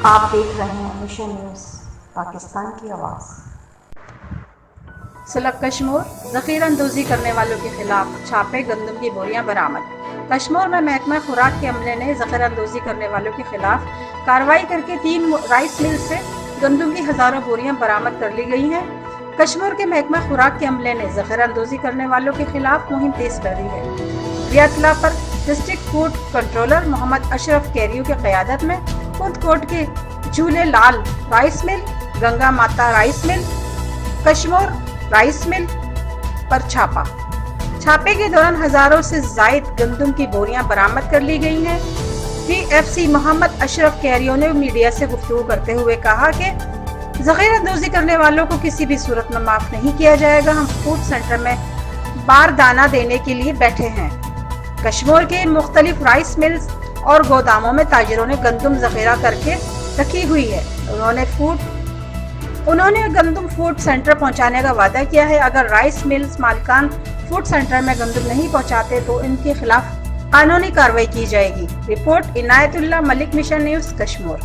آپ دیکھ رہے ہیں مشن نیوز پاکستان کی آواز۔ سلب کشمور ذخیرہ اندوزی کرنے والوں کے خلاف چھاپے، گندم کی بوریاں برآمد۔ کشمور میں محکمہ خوراک کے عملے نے ذخیرہ اندوزی کرنے والوں کے خلاف کارروائی کر کے 3 رائس مل سے گندم کی ہزاروں بوریاں برآمد کر لی گئی ہیں۔ کشمور کے محکمہ خوراک کے عملے نے ذخیرہ اندوزی کرنے والوں کے خلاف مہم تیز کر دی ہے۔ یہ اطلاع پر ڈسٹرکٹ فوڈ کنٹرولر محمد اشرف کیریو کی قیادت میں خود کوٹ کے جھولے لال رائس مل، گنگا ماتا رائس مل، کشمور رائس مل پر چھاپے کے دوران ہزاروں سے زائد گندم کی بوریاں برآمد کر لی گئی ہیں۔ پی ایف سی محمد اشرف کیریو نے میڈیا سے گفتگو کرتے ہوئے کہا کہ ذخیرہ اندوزی کرنے والوں کو کسی بھی صورت میں معاف نہیں کیا جائے گا۔ ہم فوڈ سینٹر میں باردانہ دینے کے لیے بیٹھے ہیں۔ کشمور کے مختلف رائس ملز اور گوداموں میں تاجروں نے گندم ذخیرہ کر کے رکھی ہوئی ہے۔ انہوں نے گندم فوڈ سینٹر پہنچانے کا وعدہ کیا ہے۔ اگر رائس ملز مالکان فوڈ سینٹر میں گندم نہیں پہنچاتے تو ان کے خلاف قانونی کارروائی کی جائے گی۔ رپورٹ عنایت اللہ ملک، مشن نیوز، کشمور۔